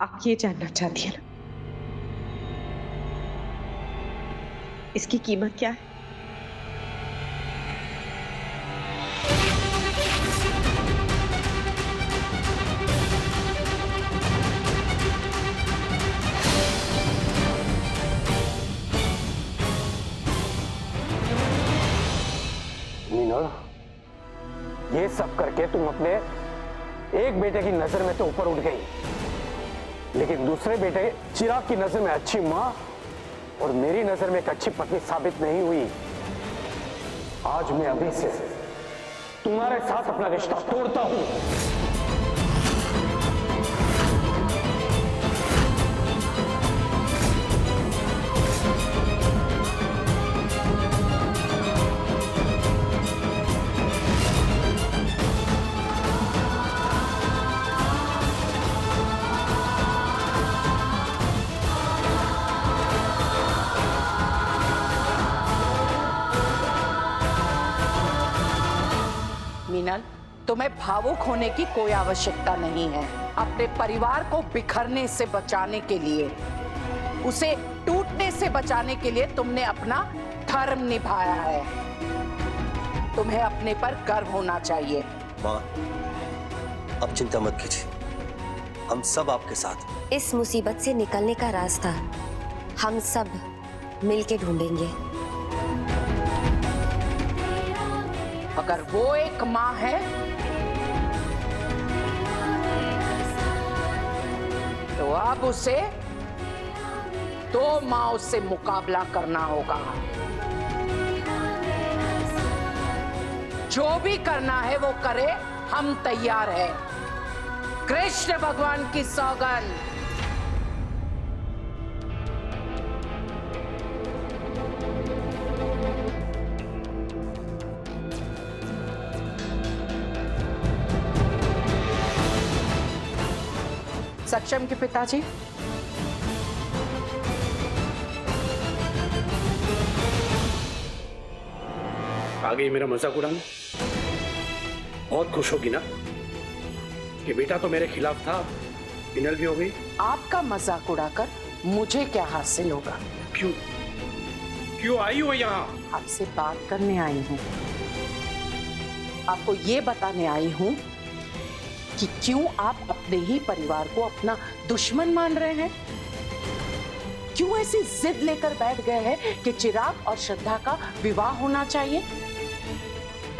आप ये जानना चाहती है ना, इसकी कीमत क्या है? मीनल, ये सब करके तुम अपने एक बेटे की नजर में तो ऊपर उठ गई, लेकिन दूसरे बेटे चिराग की नजर में अच्छी मां और मेरी नजर में एक अच्छी पत्नी साबित नहीं हुई। आज मैं अभी से तुम्हारे साथ अपना रिश्ता तोड़ता हूं। मीनल, तुम्हें भावुक होने की कोई आवश्यकता नहीं है। अपने परिवार को बिखरने से बचाने के लिए, उसे टूटने से बचाने के लिए तुमने अपना धर्म निभाया है। तुम्हें अपने पर गर्व होना चाहिए। माँ, अब चिंता मत कीजिए, हम सब आपके साथ हैं। इस मुसीबत से निकलने का रास्ता हम सब मिलके ढूंढेंगे। अगर वो एक माँ है तो अब उसे दो माँ से मुकाबला करना होगा। जो भी करना है वो करे, हम तैयार हैं। कृष्ण भगवान की सौगंध। सक्षम के पिताजी, आ गई मेरा मजाक उड़ाने? बहुत खुश होगी ना कि बेटा तो मेरे खिलाफ था, मीनल भी हो गई। आपका मजाक उड़ाकर मुझे क्या हासिल होगा? क्यों क्यों आई हो यहाँ? आपसे बात करने आई हूँ। आपको ये बताने आई हूँ कि क्यों आप अपने ही परिवार को अपना दुश्मन मान रहे हैं। क्यों ऐसी जिद लेकर बैठ गए हैं कि चिराग और श्रद्धा का विवाह होना चाहिए।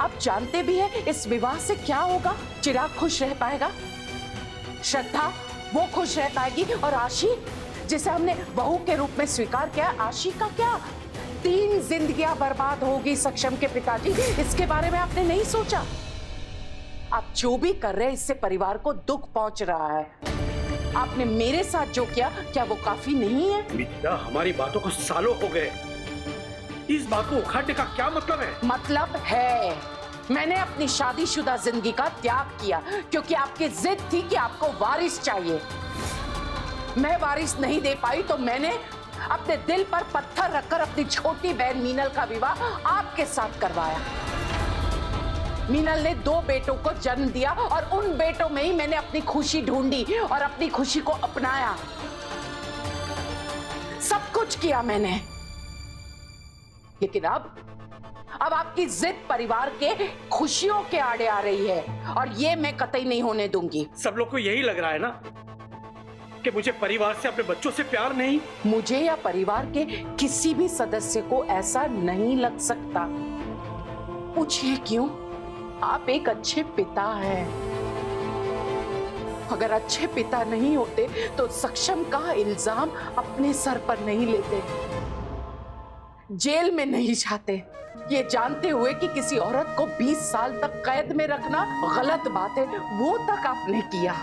आप जानते भी हैं इस विवाह से क्या होगा। चिराग खुश रह पाएगा, श्रद्धा वो खुश रह पाएगी, और आशी जिसे हमने बहू के रूप में स्वीकार किया, आशी का क्या? 3 जिंदगियां बर्बाद होगी सक्षम के पिताजी। इसके बारे में आपने नहीं सोचा? आप जो भी कर रहे हैं इससे परिवार को दुख पहुंच रहा है। आपने मेरे साथ जो किया, क्या वो काफी नहीं है? बेटा, हमारी बातों को सालों हो गए, इस बात को उखाड़ने का क्या मतलब है? मतलब है, मैंने अपनी शादीशुदा जिंदगी का त्याग किया क्योंकि आपकी जिद थी कि आपको वारिस चाहिए। मैं वारिस नहीं दे पाई तो मैंने अपने दिल पर पत्थर रखकर अपनी छोटी बहन मीनल का विवाह आपके साथ करवाया। मीनल ने 2 बेटों को जन्म दिया और उन बेटों में ही मैंने अपनी खुशी ढूंढी और अपनी खुशी को अपनाया। सब कुछ किया मैंने, लेकिन अब आपकी जिद परिवार के खुशियों के आड़े आ रही है और ये मैं कतई नहीं होने दूंगी। सब लोग को यही लग रहा है ना कि मुझे परिवार से, अपने बच्चों से प्यार नहीं। मुझे या परिवार के किसी भी सदस्य को ऐसा नहीं लग सकता। पूछिए क्यों? आप एक अच्छे पिता हैं। अगर अच्छे पिता नहीं होते तो सक्षम का इल्जाम अपने सर पर नहीं लेते, जेल में नहीं जाते, ये जानते हुए कि किसी औरत को 20 साल तक कैद में रखना गलत बात है, वो तक आपने किया।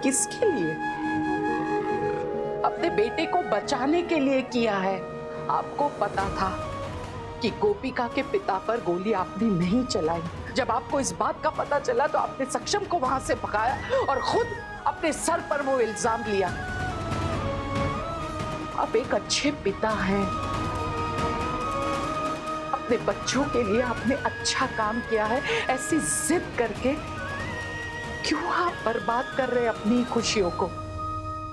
किसके लिए? अपने बेटे को बचाने के लिए किया है। आपको पता था कि गोपिका के पिता पर गोली आपने नहीं चलाई। जब आपको इस बात का पता चला तो आपने सक्षम को वहां से भगाया और खुद अपने सर पर वो इल्जाम लिया। आप एक अच्छे पिता हैं। अपने बच्चों के लिए आपने अच्छा काम किया है। ऐसी जिद करके क्यों आप बर्बाद कर रहे हैं अपनी खुशियों को?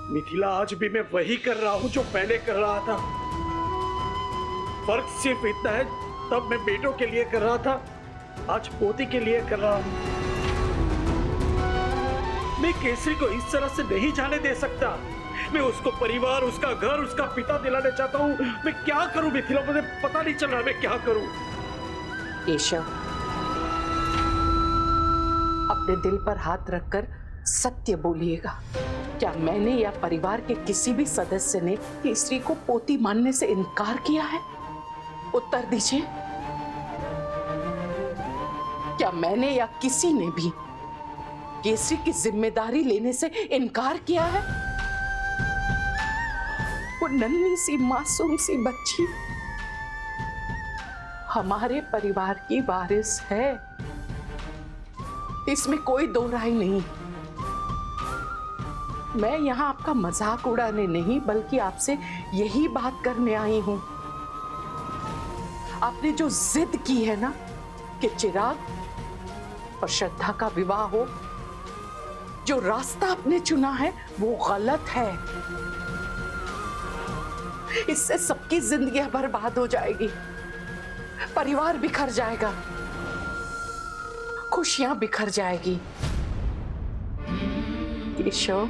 मिथिला, आज भी मैं वही कर रहा हूं जो पहले कर रहा था। फर्क सिर्फ इतना है, तब मैं बेटों के लिए कर रहा था, आज पोती के लिए कर रहा हूं। मैं केसरी को इस तरह से नहीं जाने दे सकता। मैं उसको परिवार, उसका घर, उसका पिता दिलाना चाहता हूं। मैं क्या करूं मिथिला, मुझे पता नहीं चल रहा मैं क्या करूं। केशव, अपने दिल पर हाथ रखकर सत्य बोलिएगा। क्या मैंने या परिवार के किसी भी सदस्य ने केसरी को पोती मानने से इनकार किया है? उत्तर दीजिए। क्या मैंने या किसी ने भी केसरी की जिम्मेदारी लेने से इनकार किया है? वो नन्ही सी मासूम सी बच्ची हमारे परिवार की वारिस है, इसमें कोई दो राय नहीं। मैं यहां आपका मजाक उड़ाने नहीं, बल्कि आपसे यही बात करने आई हूं। आपने जो जिद की है ना कि चिराग और श्रद्धा का विवाह हो, जो रास्ता आपने चुना है वो गलत है। इससे सबकी जिंदगी बर्बाद हो जाएगी, परिवार बिखर जाएगा, खुशियां बिखर जाएगी। केशव,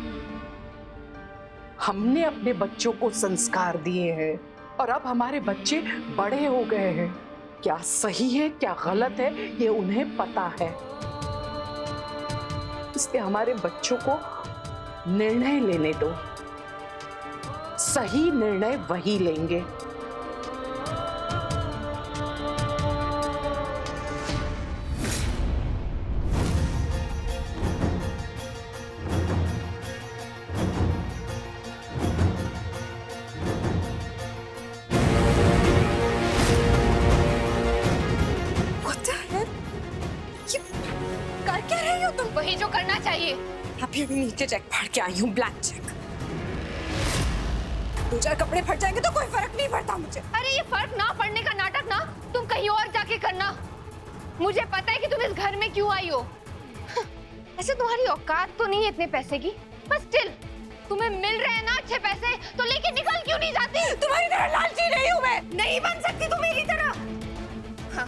हमने अपने बच्चों को संस्कार दिए हैं और अब हमारे बच्चे बड़े हो गए हैं। क्या सही है क्या गलत है ये उन्हें पता है, इसलिए हमारे बच्चों को निर्णय लेने दो। सही निर्णय वही लेंगे। वही जो करना चाहिए। अभी नीचे चेक फाड़ के आई हूँ, ब्लैक चेक। दो चार कपड़े फट जाएंगे तो कोई फर्क नहीं पड़ता मुझे। अरे ये फर्क ना पड़ने का नाटक ना तुम कहीं और जाके करना। मुझे पता है कि तुम इस घर में क्यों आई हो। ऐसे तुम्हारी औकात तो नहीं है इतने पैसे की, पर स्टिल तुम्हें मिल रहे हैं ना अच्छे पैसे, तो लेके निकल क्यों नहीं जाती? तुम्हारी तरह लालची नहीं हूँ मैं। नहीं बन सकती तुम मेरी तरह। हाँ,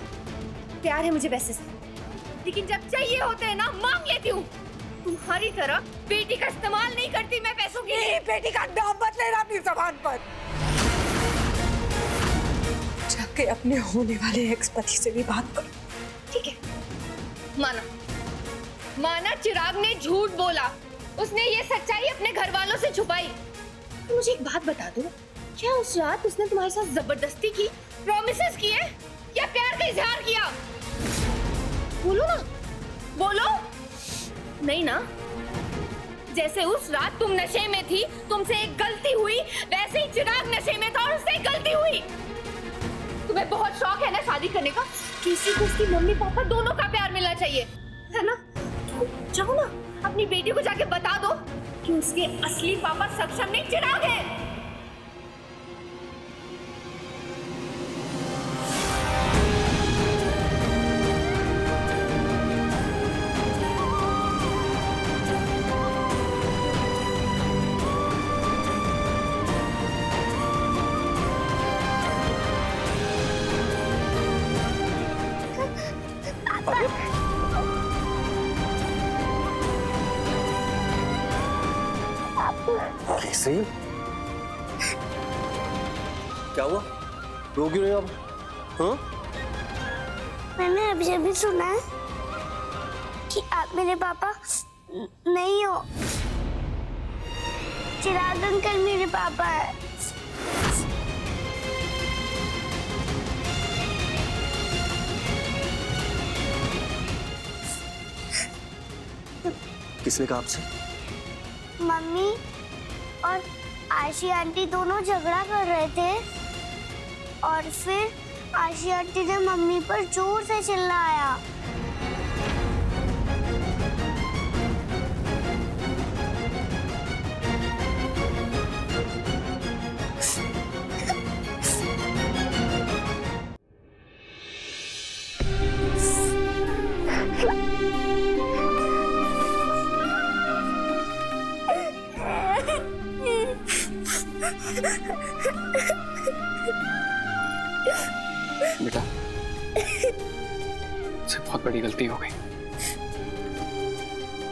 प्यार है मुझे पैसे से, लेकिन जब चाहिए होते हैं ना मांग लेती हूँ। तुम्हारी तरह बेटी का इस्तेमाल नहीं करती मैं पैसों के लिए। बेटी का नाम मत लेना अपनी ज़बान पर। जाके अपने होने वाले एक्स पति से भी बात करो। ठीक है, माना चिराग ने झूठ बोला, उसने ये सच्चाई अपने घर वालों से छुपाई। तो मुझे एक बात बता दो, क्या उस रात उसने तुम्हारे साथ जबरदस्ती की, प्रॉमिसेस किए या प्यार का इजहार किया? बोलो ना, बोलो। नहीं ना? जैसे उस रात तुम नशे में थी, तुमसे एक गलती हुई, वैसे ही चिराग नशे में था और उससे एक गलती हुई। तुम्हें बहुत शौक है ना शादी करने का, किसी को उसकी मम्मी पापा दोनों का प्यार मिलना चाहिए, है ना? तो जाओ ना, अपनी बेटी को जाके बता दो कि उसके असली पापा सक्षम नहीं चिराग है। केसरी, क्या हुआ? रो क्यों रहे हो आप? हाँ? मैंने अभी अभी सुना है कि आप मेरे पापा नहीं हो। चिराग अंकल मेरे पापा है। किसने कहा आपसे? मम्मी और आशी आंटी दोनों झगड़ा कर रहे थे और फिर आशी आंटी ने मम्मी पर जोर से चिल्लाया। बेटा, मुझसे बहुत बड़ी गलती हो गई,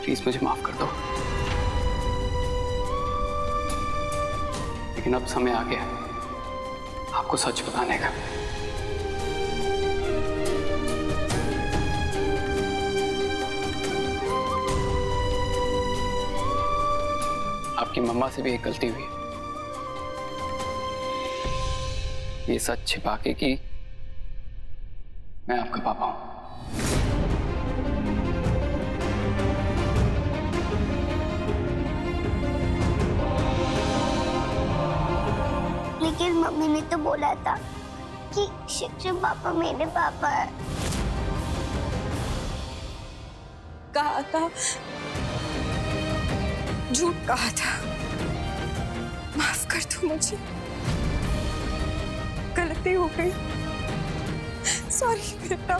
प्लीज मुझे माफ कर दो। लेकिन अब समय आ गया आपको सच बताने का। आपकी मम्मा से भी एक गलती हुई, ये सच छिपा के कि मैं आपका पापा हूं। लेकिन मम्मी ने तो बोला था कि शिक्षक पापा मेरे पापा है। कहा था, झूठ कहा था। माफ कर दो मुझे, गलती हो गई। सॉरी बेटा।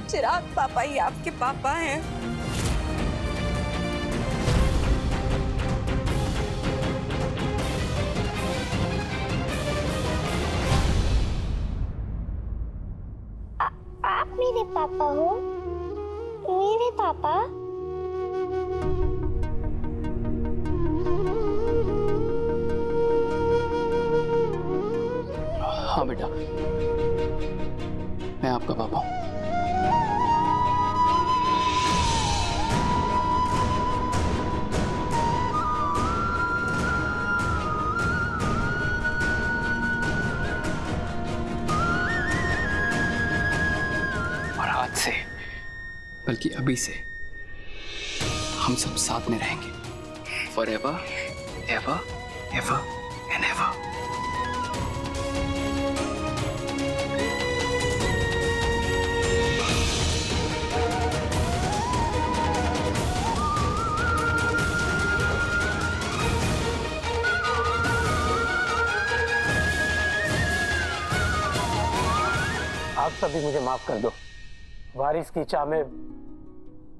चिराग पापा ही आपके पापा हैं। आप मेरे पापा हो? मेरे पापा? हाँ बेटा, मैं आपका पापा हूं। और आज से, बल्कि अभी से, हम सब साथ में रहेंगे, forever, ever, ever and ever। आप सभी मुझे माफ कर दो। वारिस की चाह में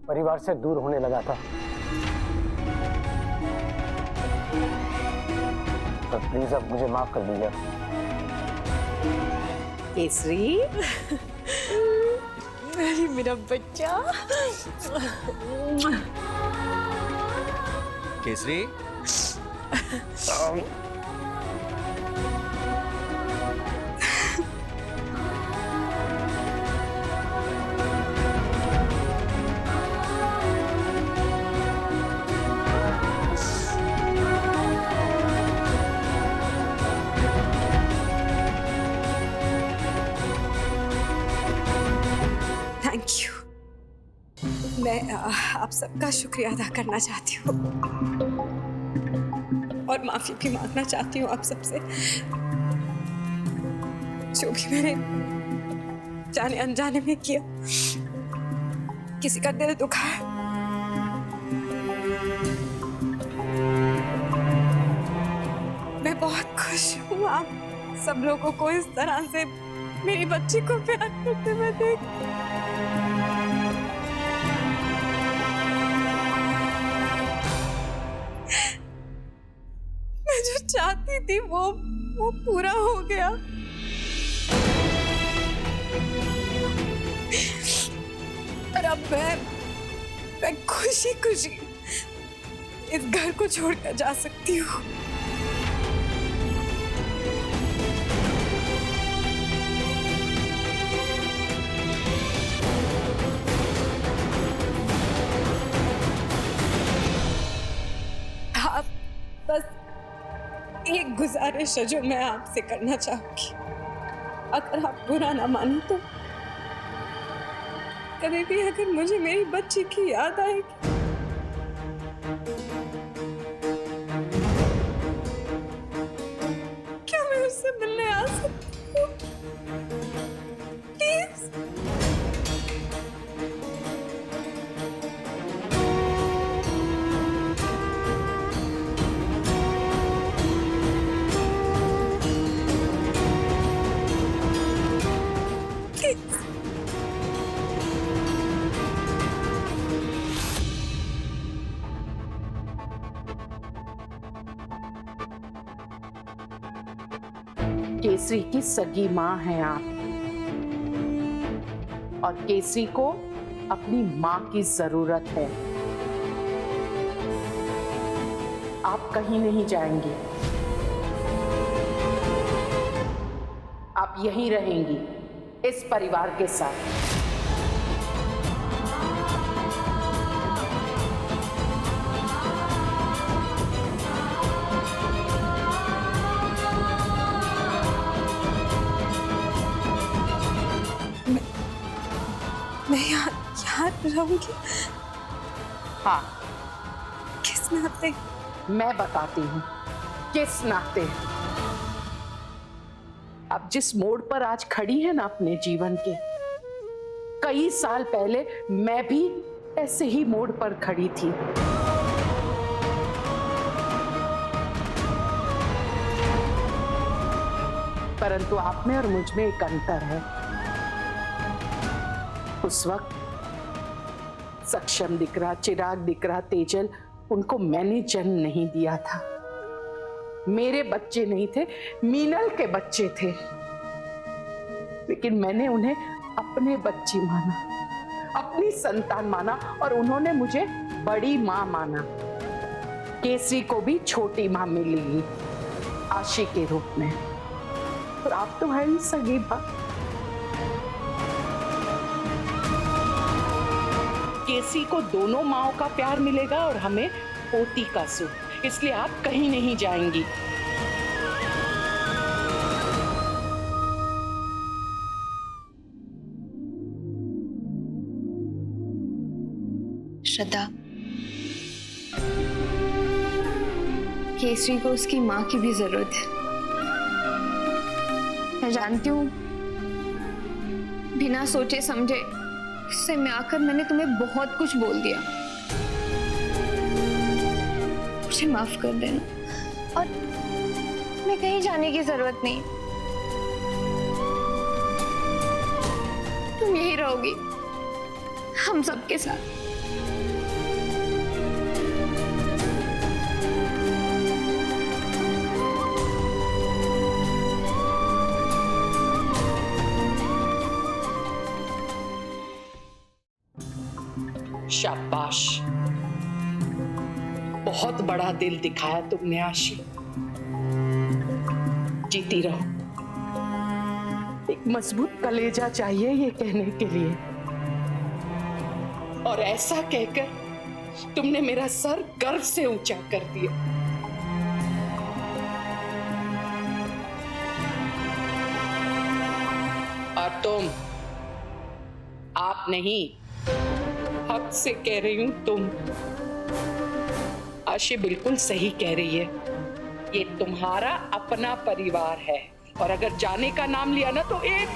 परिवार से दूर होने लगा था, तो प्लीज अब मुझे माफ कर दीजिए। केसरी, अरे मेरा बच्चा। Kesari, thank you. मैं आप सबका शुक्रिया अदा करना चाहती हूँ और माफी भी मांगना चाहती हूँ आप सबसे। जो भी मैंने जाने अनजाने में किया, किसी का दिल दुखाया, मैं बहुत खुश हूँ आप सब लोगों को इस तरह से मेरी बच्ची को प्यार करते हुए देख। मैं जो चाहती थी वो पूरा हो गया। और अब मैं खुशी खुशी इस घर को छोड़कर जा सकती हूँ। बस एक गुजारिश है जो मैं आपसे करना चाहूंगी, अगर आप बुरा ना मानो तो। कभी भी अगर मुझे मेरी बच्ची की याद आएगी, क्या मैं उससे मिलने आ सकती हूँ? प्लीज। केसरी की सगी माँ हैं आप, और केसरी को अपनी माँ की जरूरत है। आप कहीं नहीं जाएंगी, आप यहीं रहेंगी इस परिवार के साथ। मैं यहाँ रहूंगी। हाँ, किस नाते? मैं बताती हूँ किस नाते। अब जिस मोड़ पर आज खड़ी है ना अपने जीवन के, कई साल पहले मैं भी ऐसे ही मोड़ पर खड़ी थी। परंतु आप में और मुझ में एक अंतर है। उस वक्त सक्षम दिख रहा, चिराग दिख रहा, तेजल, उनको मैंने जन्म नहीं दिया था। मेरे बच्चे नहीं थे, मीनल के बच्चे थे, लेकिन मैंने उन्हें अपने बच्चे माना, अपनी संतान माना, और उन्होंने मुझे बड़ी मां माना। केसरी को भी छोटी मां मिली आशी के रूप में, और आप तो है ही सगी मां। केसरी को दोनों माओं का प्यार मिलेगा और हमें पोती का सुख, इसलिए आप कहीं नहीं जाएंगी। श्रद्धा, केसरी को उसकी माँ की भी जरूरत है। मैं जानती हूँ, बिना सोचे समझे गुस्से में आकर मैंने तुम्हें बहुत कुछ बोल दिया। मुझे माफ कर देना, और तुम्हें कहीं जाने की जरूरत नहीं। तुम यही रहोगी हम सबके साथ। शाबाश, बहुत बड़ा दिल दिखाया तुमने आशी। जीती रहो। एक मजबूत कलेजा चाहिए ये कहने के लिए, और ऐसा कहकर तुमने मेरा सर गर्व से ऊंचा कर दिया। और तुम, आप नहीं, हक से कह रही हूं तुम। आशी बिल्कुल सही कह रही है, ये तुम्हारा अपना परिवार है, और अगर जाने का नाम लिया ना तो एक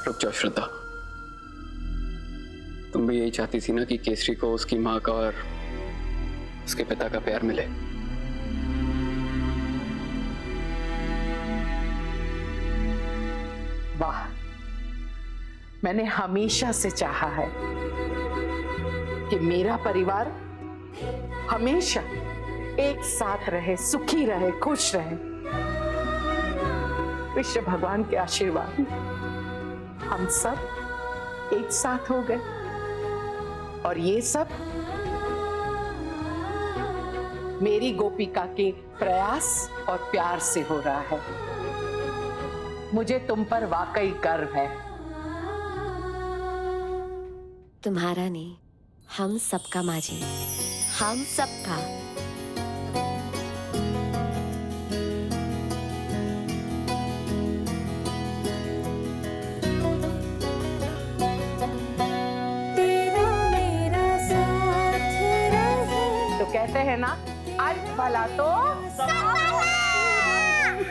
रुक जाओ श्रद्धा, तुम भी यही चाहती थी ना कि केसरी को उसकी माँ का और उसके पिता का प्यार मिले। वाह, मैंने हमेशा से चाहा है कि मेरा परिवार हमेशा एक साथ रहे, सुखी रहे, खुश रहे। कृष्ण भगवान के आशीर्वाद हम सब एक साथ हो गए, और ये सब मेरी गोपिका के प्रयास और प्यार से हो रहा है। मुझे तुम पर वाकई गर्व है। तुम्हारा नहीं, हम सबका माँ जी, हम सबका। कहते हैं ना, आज भला तो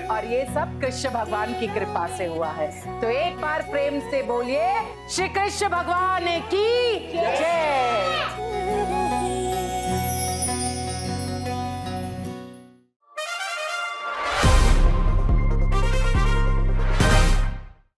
और ये सब कृष्ण भगवान की कृपा से हुआ है। तो एक बार प्रेम से बोलिए, श्री कृष्ण भगवान की जय।